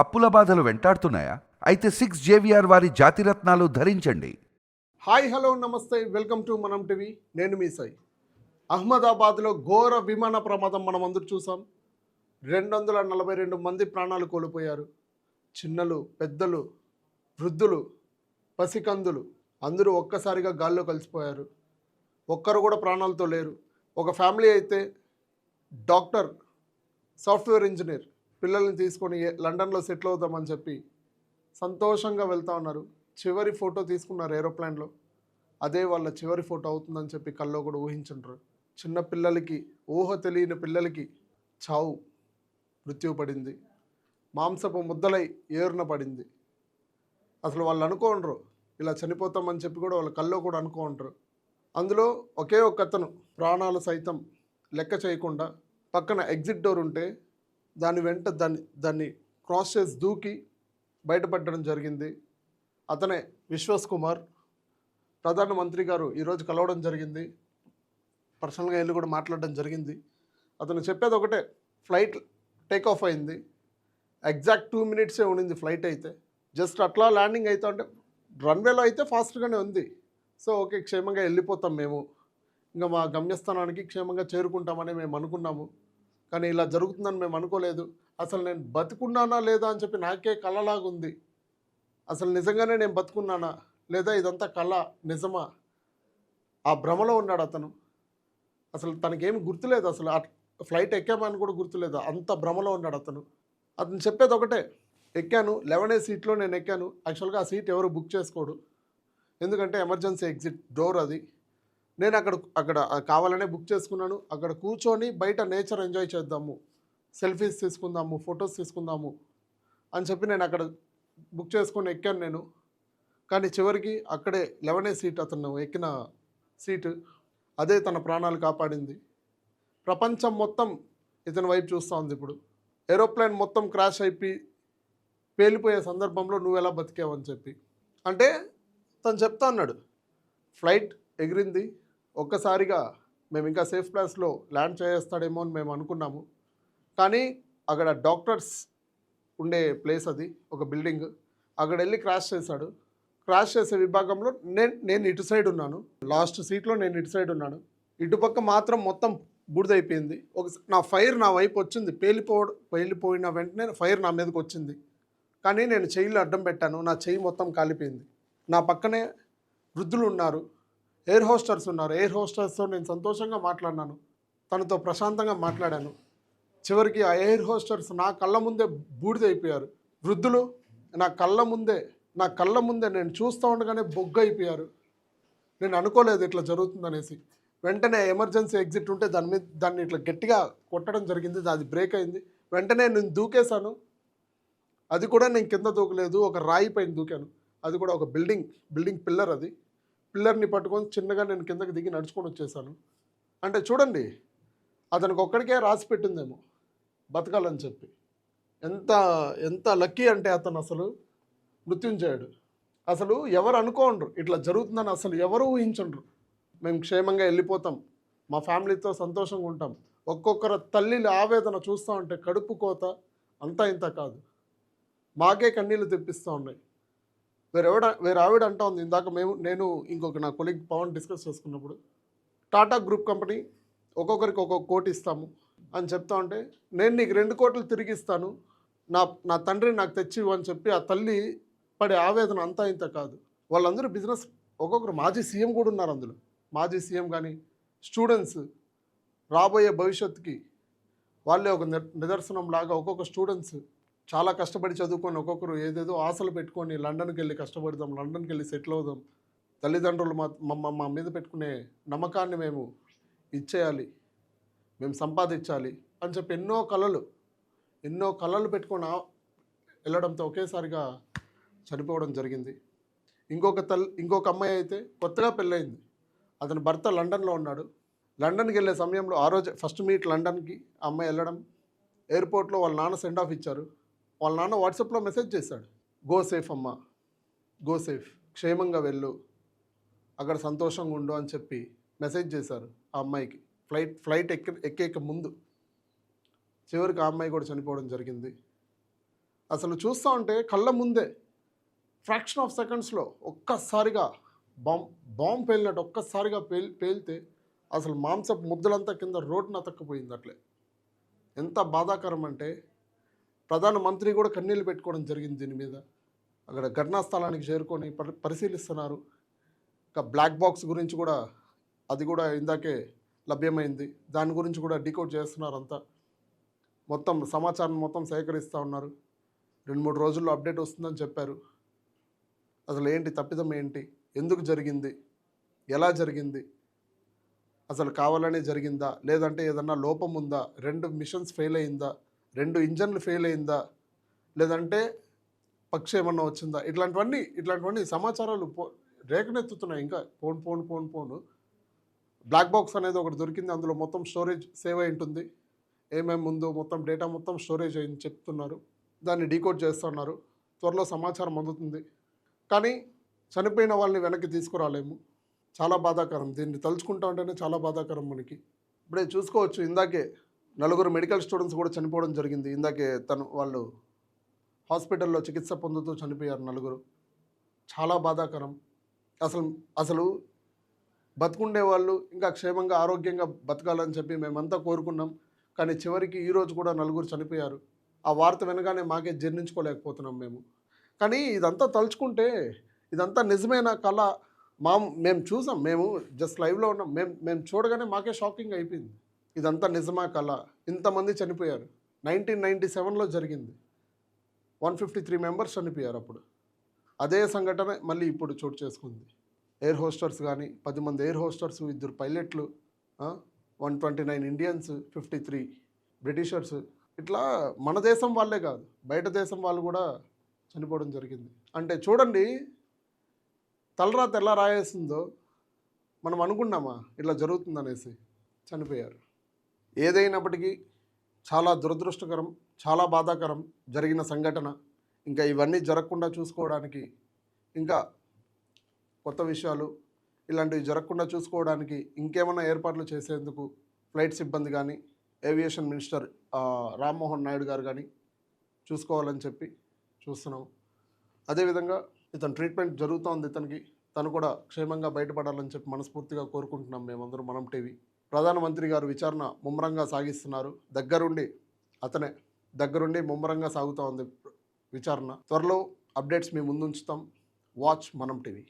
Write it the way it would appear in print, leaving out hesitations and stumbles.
అప్పుల బాధలు వెంటాడుతున్నాయా? అయితే 6 జేవిఆర్ వారి జాతిరత్నాలు ధరించండి. హాయ్ హలో నమస్తే వెల్కమ్ టు మనం టీవీ. నేను మీ సాయి. అహ్మదాబాద్లో ఘోర విమాన ప్రమాదం మనం అందరూ చూసాం. 242 మంది ప్రాణాలు కోల్పోయారు. చిన్నలు, పెద్దలు, వృద్ధులు, పసికందులు అందరూ ఒక్కసారిగా గాల్లో కలిసిపోయారు. ఒక్కరు కూడా ప్రాణాలతో లేరు. ఒక ఫ్యామిలీ అయితే డాక్టర్, సాఫ్ట్వేర్ ఇంజనీర్ పిల్లల్ని తీసుకొని లండన్లో సెటిల్ అవుతామని చెప్పి సంతోషంగా వెళ్తూ ఉన్నారు. చివరి ఫోటో తీసుకున్నారు ఏరోప్లేన్లో. అదే వాళ్ళ చివరి ఫోటో అవుతుందని చెప్పి కల్లో కూడా ఊహించుంటారు. చిన్న పిల్లలకి, ఊహ తెలియని పిల్లలకి చావు, మృత్యు పడింది. మాంసపు ముద్దలై ఏరున పడింది. అసలు వాళ్ళు అనుకోండ్రు ఇలా చనిపోతామని చెప్పి కూడా వాళ్ళ కల్లో కూడా అనుకోండ్రు. అందులో ఒకే ఒక్క అతను ప్రాణాలు సైతం లెక్క చేయకుండా పక్కన ఎగ్జిట్ డోర్ ఉంటే దాని వెంట దాన్ని క్రాస్ చేసి దూకి బయటపడడం జరిగింది. అతనే విశ్వాస్ కుమార్. ప్రధానమంత్రి గారు ఈరోజు కలవడం జరిగింది. పర్సనల్గా వెళ్ళి కూడా మాట్లాడడం జరిగింది. అతను చెప్పేది ఒకటే, ఫ్లైట్ టేక్ ఆఫ్ అయింది. ఎగ్జాక్ట్ 2 మినిట్సే ఉండింది ఫ్లైట్ అయితే. జస్ట్ అట్లా ల్యాండింగ్ అవుతా అంటే రన్వేలో అయితే ఫాస్ట్గానే ఉంది. సో ఓకే, క్షేమంగా వెళ్ళిపోతాం మేము, ఇంకా మా గమ్యస్థానానికి క్షేమంగా చేరుకుంటామని మేము అనుకున్నాము. కానీ ఇలా జరుగుతుందని మేము అనుకోలేదు. అసలు నేను బతుకున్నానా లేదా అని చెప్పి నాకే కలలాగుంది. అసలు నిజంగానే నేను బతుకున్నానా లేదా ఇదంతా కళ నిజమా? ఆ భ్రమలో ఉన్నాడు అతను. అసలు తనకేమి గుర్తులేదు. అసలు ఆ ఫ్లైట్ ఎక్కామని కూడా గుర్తులేదు. అంత భ్రమలో ఉన్నాడు అతను. అతను చెప్పేది ఒకటే, ఎక్కాను 11A సీట్లో నేను ఎక్కాను. యాక్చువల్గా ఆ సీట్ ఎవరు బుక్ చేసుకోడు, ఎందుకంటే ఎమర్జెన్సీ ఎగ్జిట్ డోర్ అది. నేను అక్కడ కావాలనే బుక్ చేసుకున్నాను. అక్కడ కూర్చొని బయట నేచర్ ఎంజాయ్ చేద్దాము, సెల్ఫీస్ తీసుకుందాము, ఫొటోస్ తీసుకుందాము అని చెప్పి నేను అక్కడ బుక్ చేసుకొని ఎక్కాను నేను. కానీ చివరికి అక్కడే 11A సీట్, అతను ఎక్కిన సీటు అదే తన ప్రాణాలు కాపాడింది. ప్రపంచం మొత్తం ఇతని వైపు చూస్తూ ఉంది ఇప్పుడు. ఏరోప్లేన్ మొత్తం క్రాష్ అయిపోయి పేలిపోయే సందర్భంలో నువ్వు ఎలా బతికావని చెప్పి. అంటే తను చెప్తా అన్నాడు, ఫ్లైట్ ఎగిరింది, ఒక్కసారిగా మేము ఇంకా సేఫ్ ప్లేస్లో ల్యాండ్ చేస్తాడేమో అని మేము అనుకున్నాము. కానీ అక్కడ డాక్టర్స్ ఉండే ప్లేస్ అది, ఒక బిల్డింగ్. అక్కడ వెళ్ళి క్రాష్ చేశాడు. క్రాష్ చేసే విభాగంలో నేను ఇటు సైడ్ ఉన్నాను, లాస్ట్ సీట్లో నేను ఇటు సైడ్ ఉన్నాను. ఇటుపక్క మాత్రం మొత్తం బూడిదైపోయింది. నా ఫైర్ నా వైపు వచ్చింది. పేలిపోయిన వెంటనే ఫైర్ నా మీదకి వచ్చింది. కానీ నేను చెయ్యిలో అడ్డం పెట్టాను. నా చెయ్యి మొత్తం కాలిపోయింది. నా పక్కనే వృద్ధులు ఉన్నారు, ఎయిర్ హోస్టర్స్ ఉన్నారు. ఎయిర్ హోస్టర్స్తో నేను సంతోషంగా మాట్లాడినాను, తనతో ప్రశాంతంగా మాట్లాడాను. చివరికి ఆ ఎయిర్ హోస్టర్స్ నా కళ్ళ ముందే బూడిదైపోయారు. వృద్ధులు నా కళ్ళ ముందే నేను చూస్తూ ఉండగానే బొగ్గు అయిపోయారు. నేను అనుకోలేదు ఇట్లా జరుగుతుందనేసి. వెంటనే ఎమర్జెన్సీ ఎగ్జిట్ ఉంటే దాన్ని ఇట్లా గట్టిగా కొట్టడం జరిగింది. అది బ్రేక్ అయింది. వెంటనే నేను దూకేశాను. అది కూడా నేను కింద దూకలేదు, ఒక రాయి పైన దూకాను. అది కూడా ఒక బిల్డింగ్ పిల్లర్. అది పిల్లర్ని పట్టుకొని చిన్నగా నేను కిందకి దిగి నడుచుకొని వచ్చేసాను. అంటే చూడండి, అతనికి ఒక్కడికే రాసి పెట్టిందేమో బతకాలని చెప్పి. ఎంత లక్కీ అంటే అతను అసలు మృత్యుంజయుడు. అసలు ఎవరు అనుకోండ్రు ఇట్లా జరుగుతుందని, అసలు ఎవరు ఊహించండ్రు. మేము క్షేమంగా వెళ్ళిపోతాం, మా ఫ్యామిలీతో సంతోషంగా ఉంటాం. ఒక్కొక్కరు తల్లిని ఆవేదన చూస్తూ ఉంటే కడుపు కోత అంతా ఇంత కాదు, మాకే కన్నీళ్ళు తెప్పిస్తూ ఉన్నాయి. వేరే ఆవిడ అంటా ఉంది ఇందాక, నేను ఇంకొక నా కొలీగ్ పవన్ డిస్కస్ చేసుకున్నప్పుడు, టాటా గ్రూప్ కంపెనీ ఒక్కొక్కరికి ఒక్కొక్క కోటి ఇస్తాము అని చెప్తా ఉంటే, నేను నీకు 2 కోట్లు తిరిగి ఇస్తాను, నా తండ్రిని నాకు తెచ్చివు అని చెప్పి ఆ తల్లి పడే ఆవేదన అంతా ఇంత కాదు. వాళ్ళందరూ బిజినెస్, ఒక్కొక్కరు మాజీ సీఎం కూడా ఉన్నారు అందులో. మాజీ సీఎం కానీ స్టూడెంట్స్, రాబోయే భవిష్యత్తుకి వాళ్ళే ఒక నిదర్శనం లాగా ఒక్కొక్క స్టూడెంట్స్ చాలా కష్టపడి చదువుకొని ఒక్కొక్కరు ఏదేదో ఆశలు పెట్టుకొని లండన్కి వెళ్ళి కష్టపడదాం, లండన్కి వెళ్ళి సెటిల్ అవుదాం, తల్లిదండ్రులు మా మీద పెట్టుకునే నమ్మకాన్ని మేము ఇచ్చేయాలి, మేము సంపాదించాలి అని చెప్పి ఎన్నో కళలు పెట్టుకొని వెళ్ళడంతో ఒకేసారిగా చనిపోవడం జరిగింది. ఇంకొక అమ్మాయి అయితే కొత్తగా పెళ్ళయింది. అతని భర్త లండన్లో ఉన్నాడు. లండన్కి వెళ్ళే సమయంలో ఆ రోజు ఫస్ట్ మీట్ లండన్కి ఆ అమ్మాయి వెళ్ళడం. ఎయిర్పోర్ట్లో వాళ్ళ నాన్న సెండ్ ఆఫ్ ఇచ్చారు. వాళ్ళ నాన్న వాట్సాప్లో మెసేజ్ చేశాడు, గో సేఫ్ అమ్మ, గో సేఫ్, క్షేమంగా వెళ్ళు, అక్కడ సంతోషంగా ఉండు అని చెప్పి మెసేజ్ చేశారు ఆ అమ్మాయికి. ఫ్లైట్ ఎక్కే ముందు. చివరికి ఆ అమ్మాయి కూడా చనిపోవడం జరిగింది. అసలు చూస్తూ ఉంటే కళ్ళ ముందే ఫ్రాక్షన్ ఆఫ్ సెకండ్స్లో ఒక్కసారిగా బాంబ్ పేలినట్టు ఒక్కసారిగా పేలితే అసలు మాంసపు ముద్దలంతా కింద రోడ్డున అతక్కపోయింది అట్లే. ఎంత బాధాకరం అంటే ప్రధానమంత్రి కూడా కన్నీళ్ళు పెట్టుకోవడం జరిగింది దీని మీద. అక్కడ ఘటనా స్థలానికి చేరుకొని పరిశీలిస్తున్నారు. ఇంకా బ్లాక్ బాక్స్ గురించి కూడా అది కూడా ఇందాకే లభ్యమైంది. దాని గురించి కూడా డీకోడ్ చేస్తున్నారు అంతా. మొత్తం సమాచారం మొత్తం సేకరిస్తూ ఉన్నారు. 2-3 రోజుల్లో అప్డేట్ వస్తుందని చెప్పారు. అసలు ఏంటి తప్పిదం ఏంటి, ఎందుకు జరిగింది, ఎలా జరిగింది, అసలు కావాలనే జరిగిందా, లేదంటే ఏదన్నా లోపం ఉందా, 2 మిషన్స్ ఫెయిల్ అయిందా, 2 ఇంజన్లు ఫెయిల్ అయిందా, లేదంటే పక్షి ఏమన్నా వచ్చిందా, ఇట్లాంటివన్నీ సమాచారాలు రేఖనెత్తుతున్నాయి. ఇంకా పోను బ్లాక్ బాక్స్ అనేది ఒకటి దొరికింది. అందులో మొత్తం స్టోరేజ్ సేవ్ అయి ఉంటుంది. ఏమేమి ముందు మొత్తం డేటా మొత్తం స్టోరేజ్ అయింది చెప్తున్నారు. దాన్ని డీకోడ్ చేస్తున్నారు. త్వరలో సమాచారం అందుతుంది. కానీ చనిపోయిన వాళ్ళని వెనక్కి తీసుకురాలేము. చాలా బాధాకరం. దీన్ని తలుచుకుంటా ఉంటేనే చాలా బాధాకరం మనకి. ఇప్పుడే చూసుకోవచ్చు, ఇందాకే 4 మెడికల్ స్టూడెంట్స్ కూడా చనిపోవడం జరిగింది. ఇందాకే వాళ్ళు హాస్పిటల్లో చికిత్స పొందుతూ చనిపోయారు 4. చాలా బాధాకరం. అసలు బతుకుండే వాళ్ళు ఇంకా క్షేమంగా ఆరోగ్యంగా బతకాలని చెప్పి మేమంతా కోరుకున్నాం. కానీ చివరికి ఈరోజు కూడా 4 చనిపోయారు. ఆ వార్త వినగానే మాకే జీర్ణించుకోలేకపోతున్నాం మేము. కానీ ఇదంతా తలుచుకుంటే ఇదంతా నిజమైన కళ. మేము చూసాం, మేము జస్ట్ లైవ్లో ఉన్నాం. మేము చూడగానే మాకే షాకింగ్ అయిపోయింది. ఇదంతా నిజమా కళ? ఇంతమంది చనిపోయారు. 1997లో జరిగింది. 153 మెంబర్స్ చనిపోయారు అప్పుడు. అదే సంఘటన మళ్ళీ ఇప్పుడు చోటు చేసుకుంది. ఎయిర్ హోస్టర్స్ కానీ 10 మంది ఎయిర్ హోస్టర్స్, 2 పైలట్లు, 129 ఇండియన్స్, 53 బ్రిటిషర్స్. ఇట్లా మన దేశం వాళ్ళే కాదు, బయట దేశం వాళ్ళు కూడా చనిపోవడం జరిగింది. అంటే చూడండి, తలరాత ఎలా రాయేసిందో. మనం అనుకున్నామా ఇట్లా జరుగుతుందనేసి? చనిపోయారు. ఏదైనప్పటికీ చాలా దురదృష్టకరం, చాలా బాధాకరం జరిగిన సంఘటన. ఇంకా ఇవన్నీ జరగకుండా చూసుకోవడానికి, ఇంకా కొత్త విషయాలు ఇలాంటివి జరగకుండా చూసుకోవడానికి ఇంకేమైనా ఏర్పాట్లు చేసేందుకు ఫ్లైట్ సిబ్బంది కానీ, ఏవియేషన్ మినిస్టర్ రామ్మోహన్ నాయుడు గారు కానీ చూసుకోవాలని చెప్పి చూస్తున్నాం. అదేవిధంగా ఇతను ట్రీట్మెంట్ జరుగుతోంది. తను కూడా క్షేమంగా బయటపడాలని చెప్పి మనస్ఫూర్తిగా కోరుకుంటున్నాం మేమందరం మనం టీవీ. ప్రధానమంత్రి గారు విచారణ ముమ్మరంగా సాగిస్తున్నారు. దగ్గరుండి ముమ్మరంగా సాగుతూ ఉంది విచారణ. త్వరలో అప్డేట్స్ మీ ముందుంచుతాం. వాచ్ మనం టీవీ.